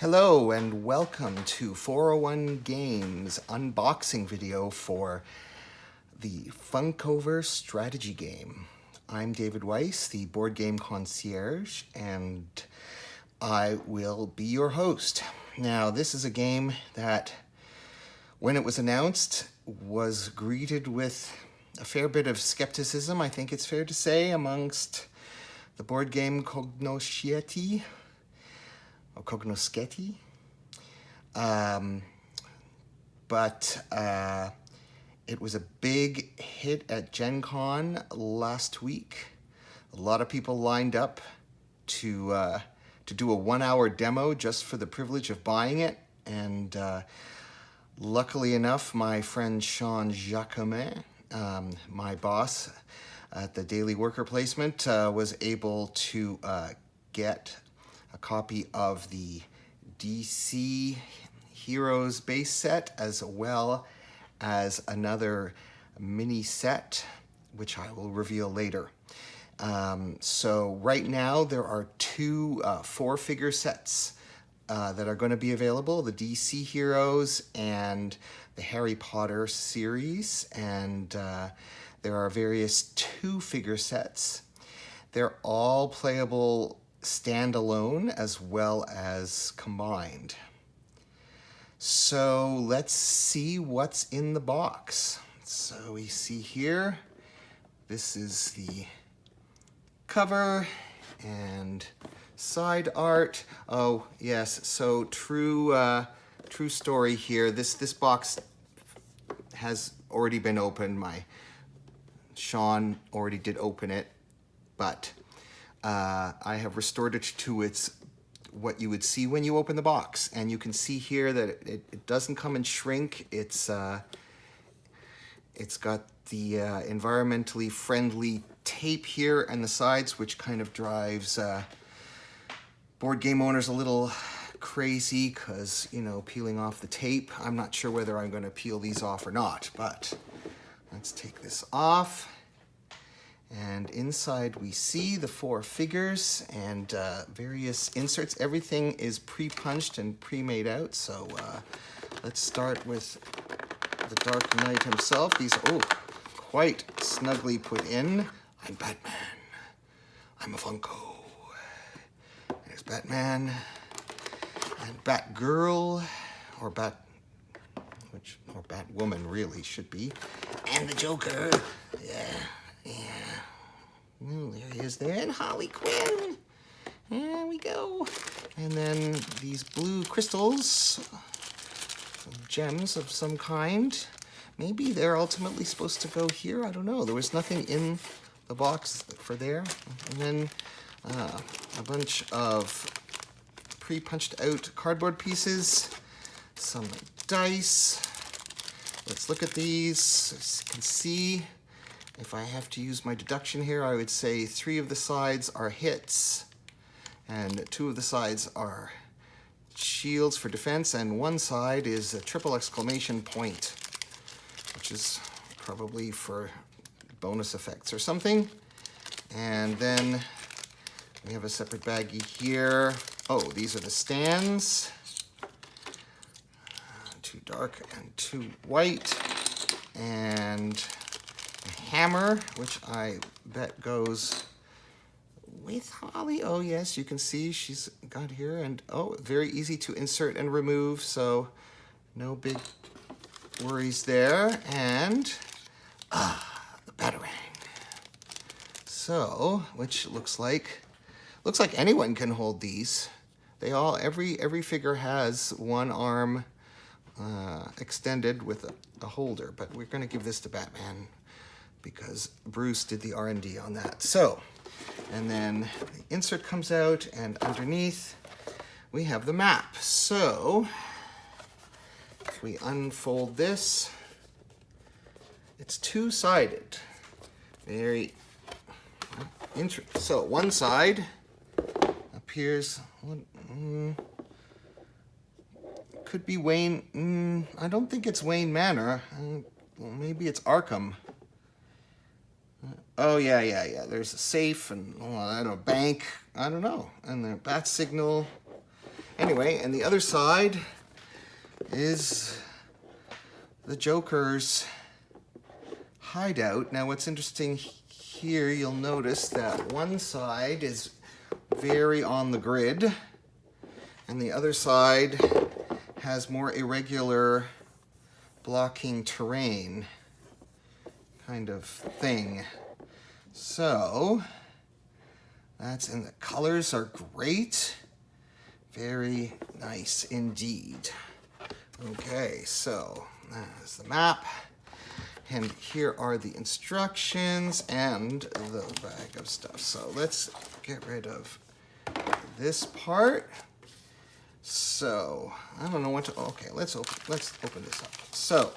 Hello and welcome to 401 Games unboxing video for the Funkoverse strategy game. I'm David Weiss, the board game concierge, and I will be your host. Now, this is a game that, when it was announced, was greeted with a fair bit of skepticism, I think it's fair to say, amongst the board game cognoscenti. But it was a big hit at Gen Con last week. A lot of people lined up to do a 1-hour demo just for the privilege of buying it. And luckily enough, my friend Sean Jacomet, my boss at the Daily Worker Placement, was able to get a copy of the DC Heroes base set, as well as another mini set, which I will reveal later. So right now there are two 4-figure sets that are going to be available, the DC Heroes and the Harry Potter series, and there are various 2-figure sets. They're all playable standalone as well as combined. So let's see what's in the box. So we see here, this is the cover and side art. Oh yes, so true story here. This box has already been opened. Sean already did open it, but I have restored it to what you would see when you open the box, and you can see here that it doesn't come in shrink. It's got the environmentally friendly tape here and the sides, which kind of drives board game owners a little crazy because, you know, peeling off the tape. I'm not sure whether I'm going to peel these off or not, but let's take this off. And inside we see the 4 figures and various inserts. Everything is pre-punched and pre-made out. So let's start with the Dark Knight himself. These are quite snugly put in. I'm Batman. I'm a Funko. There's Batman and Batgirl, or Batwoman really should be, and the Joker. Yeah. There he is there, and Harley Quinn. There we go. And then these blue crystals, some gems of some kind. Maybe they're ultimately supposed to go here. I don't know. There was nothing in the box for there. And then a bunch of pre-punched out cardboard pieces, some dice. Let's look at these. As you can see, if I have to use my deduction here, I would say 3 of the sides are hits, and 2 of the sides are shields for defense, and 1 side is a triple exclamation point, which is probably for bonus effects or something. And then we have a separate baggie here. Oh, these are the stands. 2 dark and 2 white. And a hammer, which I bet goes with Holly. Oh yes, you can see she's got here, and very easy to insert and remove, so no big worries there. And the Batarang. So, which looks like anyone can hold these. They all, every figure has one arm extended with a holder, but we're going to give this to Batman because Bruce did the R&D on that. So, and then the insert comes out, and underneath we have the map. So, if we unfold this, it's 2-sided. Very interesting. So, one side appears, could be Wayne. I don't think it's Wayne Manor. Well, maybe it's Arkham. Oh, yeah. There's a safe and a bank. I don't know. And the bat signal. Anyway, and the other side is the Joker's hideout. Now what's interesting here, you'll notice that one side is very on the grid, and the other side has more irregular blocking terrain kind of thing. So that's, and the colors are great. Very nice indeed. Okay, so that's the map. And here are the instructions and the bag of stuff. So let's get rid of this part. So I don't know what to. Okay, let's open this up. So,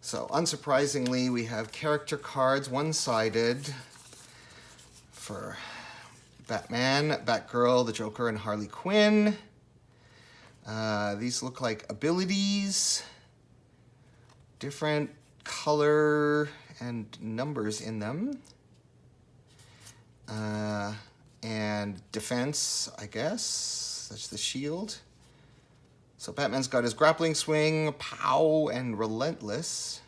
so unsurprisingly, we have character cards, one-sided, for Batman, Batgirl, the Joker, and Harley Quinn. These look like abilities, different color and numbers in them. And defense, I guess. That's the shield. So Batman's got his grappling swing, pow, and relentless.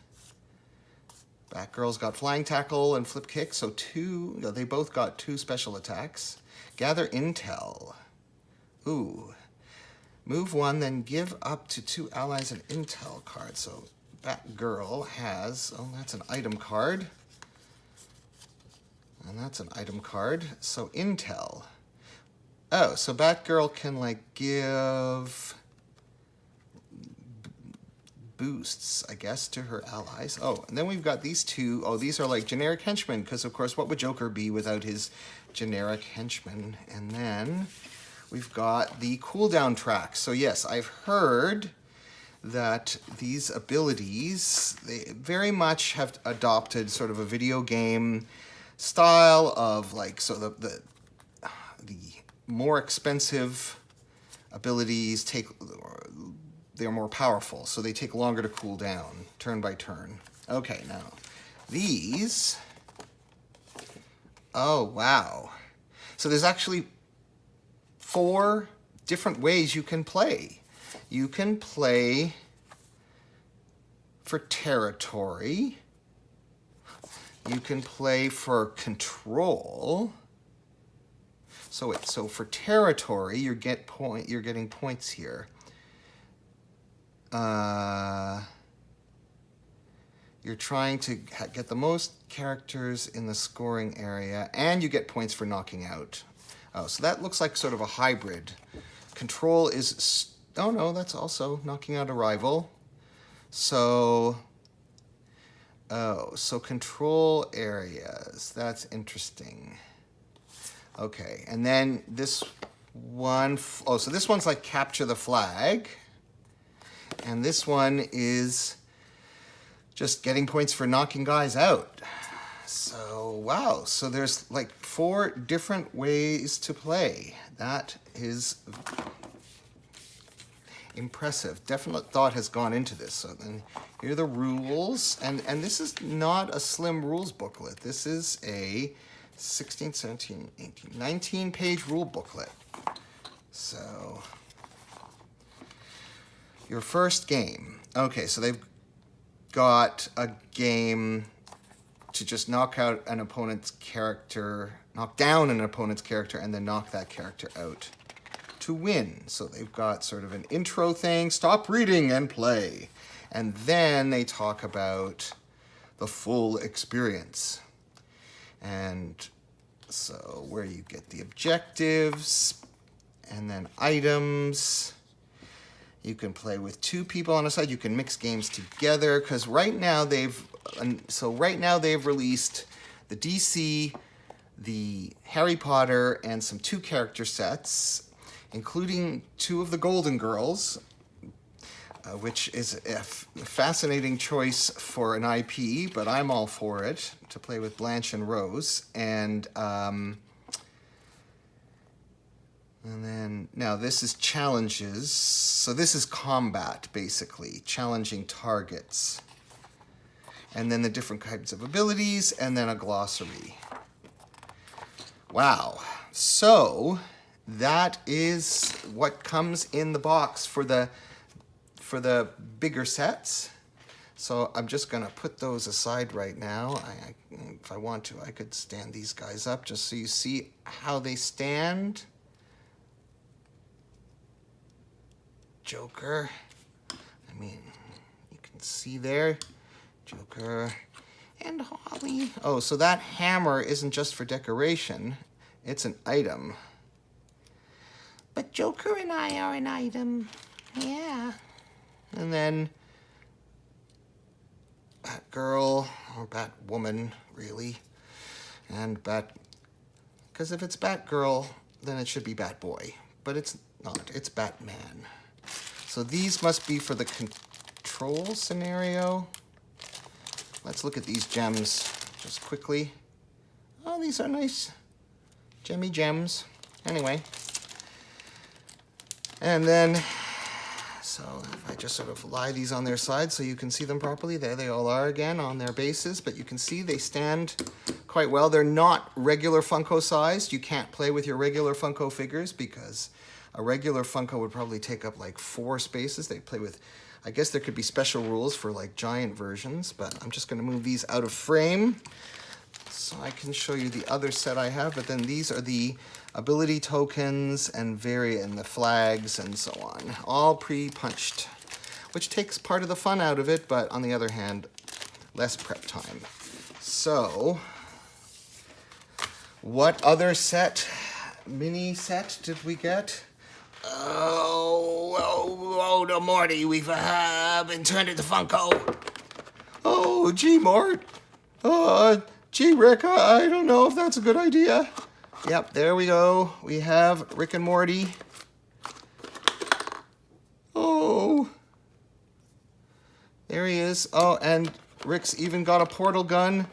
Batgirl's got flying tackle and flip kick, so they both got 2 special attacks. Gather intel. Ooh. Move 1, then give up to 2 allies an intel card. So Batgirl has, oh, that's an item card. And that's an item card. So intel. Oh, so Batgirl can like give boosts, I guess, to her allies. Oh, and then we've got these 2. Oh, these are like generic henchmen, because of course, what would Joker be without his generic henchmen? And then we've got the cooldown track. So yes, I've heard that these abilities, they very much have adopted sort of a video game style of like, so the more expensive abilities they're more powerful, so they take longer to cool down, turn by turn. Okay, now these, oh wow. So there's actually 4 different ways you can play. You can play for territory. You can play for control. So for territory, you're getting points here. You're trying to get the most characters in the scoring area, and you get points for knocking out. Oh, so that looks like sort of a hybrid. Control is, oh no, that's also knocking out a rival. So, oh, so control areas, that's interesting. Okay, and then this one, oh, so this one's like capture the flag. And this one is just getting points for knocking guys out. So, wow. So there's like 4 different ways to play. That is impressive. Definite thought has gone into this. So then here are the rules. And this is not a slim rules booklet. This is a 16, 17, 18, 19-page rule booklet. So your first game. Okay, so they've got a game to just knock out an opponent's character, knock down an opponent's character, and then knock that character out to win. So they've got sort of an intro thing, stop reading and play. And then they talk about the full experience. And so where you get the objectives, and then items. You can play with 2 people on a side. You can mix games together, because right now they've released the DC, the Harry Potter, and some 2 character sets, including 2 of the Golden Girls, which is a fascinating choice for an IP, but I'm all for it, to play with Blanche and Rose. And then, now this is challenges. So this is combat, basically, challenging targets. And then the different types of abilities, and then a glossary. Wow. So that is what comes in the box for the bigger sets. So I'm just gonna put those aside right now. If I want to, I could stand these guys up just so you see how they stand. Joker, I mean, you can see there, Joker and Holly. Oh, so that hammer isn't just for decoration, it's an item. But Joker and I are an item, yeah. And then Batgirl, or Batwoman, really, and because if it's Batgirl, then it should be Batboy, but it's not, it's Batman. So these must be for the control scenario. Let's look at these gems just quickly. Oh, these are nice gemmy gems. Anyway, and then, so if I just sort of lie these on their sides so you can see them properly, there they all are again on their bases, but you can see they stand quite well. They're not regular Funko sized. You can't play with your regular Funko figures because a regular Funko would probably take up like 4 spaces. They play with, I guess there could be special rules for like giant versions, but I'm just gonna move these out of frame so I can show you the other set I have, but then these are the ability tokens and the flags and so on, all pre-punched, which takes part of the fun out of it, but on the other hand, less prep time. So, what other mini set did we get? Oh, no, Morty, we've been turned into Funko. Oh, gee, Mort. Gee, Rick, I don't know if that's a good idea. Yep, there we go. We have Rick and Morty. Oh. There he is. Oh, and Rick's even got a portal gun.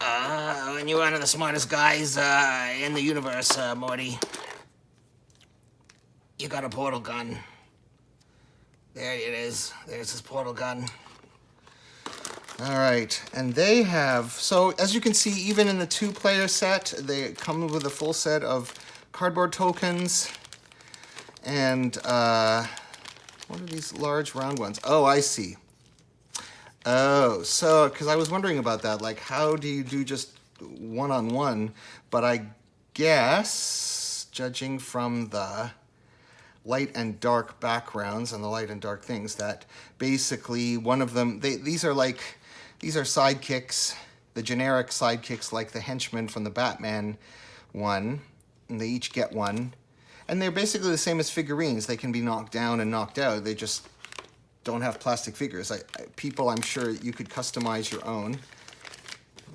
And you're one of the smartest guys in the universe, Morty. You got a portal gun. There it is. There's his portal gun. All right, and they have, so as you can see, even in the 2-player set, they come with a full set of cardboard tokens. And what are these large round ones? Oh, I see. Oh, so, because I was wondering about that, like how do you do just one-on-one? But I guess, judging from the light and dark backgrounds and the light and dark things, that basically one of them, these are sidekicks, the generic sidekicks like the henchmen from the Batman one, and they each get one. And they're basically the same as figurines. They can be knocked down and knocked out. They just don't have plastic figures. People, I'm sure you could customize your own.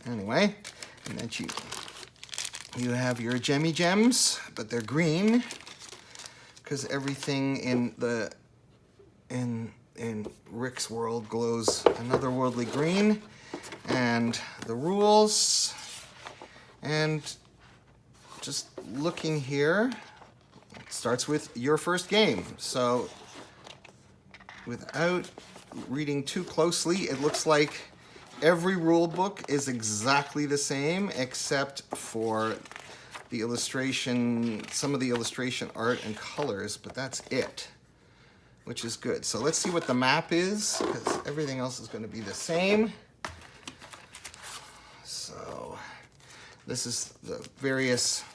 Anyway, and then you have your Gemmy Gems, but they're green because everything in Rick's world glows another worldly green. And the rules, and just looking here, it starts with your first game. So without reading too closely, it looks like every rule book is exactly the same except for the illustration, some of the illustration art and colors, but that's it, which is good. So let's see what the map is, because everything else is going to be the same. So this is the various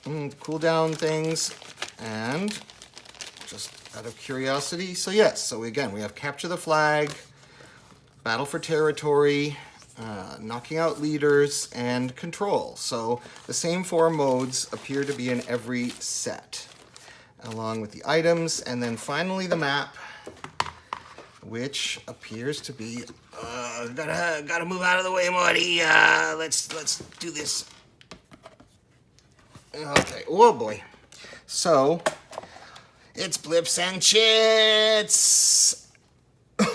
cooldown things, and just out of curiosity, so yes, so again, we have capture the flag, battle for territory, knocking out leaders, and control. So the same 4 modes appear to be in every set, along with the items, and then finally the map, which appears to be, gotta move out of the way, Morty. Let's do this. Okay, oh boy. So, it's Blips and Chits.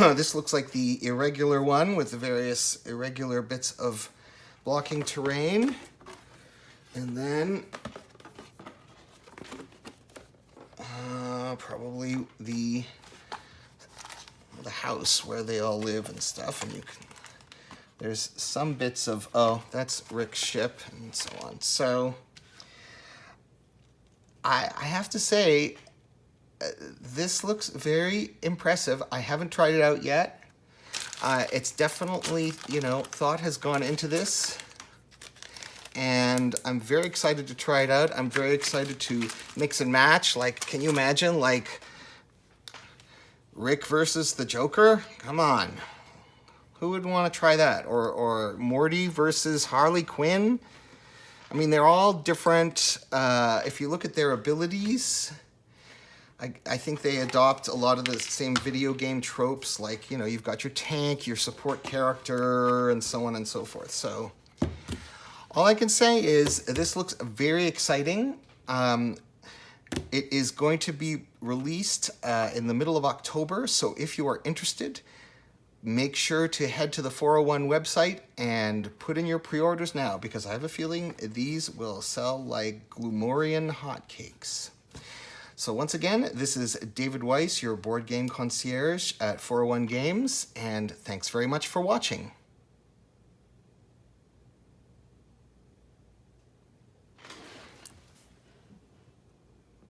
This looks like the irregular one with the various irregular bits of blocking terrain. And then probably the house where they all live and stuff. And you can There's some bits of, oh, that's Rick's ship and so on. So I have to say, this looks very impressive. I haven't tried it out yet. It's definitely, you know, thought has gone into this. And I'm very excited to try it out. I'm very excited to mix and match. Like, can you imagine, like, Rick versus the Joker? Come on. Who would want to try that? Or Morty versus Harley Quinn? I mean, they're all different. If you look at their abilities, I think they adopt a lot of the same video game tropes. Like, you know, you've got your tank, your support character, and so on and so forth. So all I can say is this looks very exciting. It is going to be released in the middle of October. So if you are interested, make sure to head to the 401 website and put in your pre-orders now, because I have a feeling these will sell like Glumorian hotcakes. So once again, this is David Weiss, your board game concierge at 401 Games, and thanks very much for watching.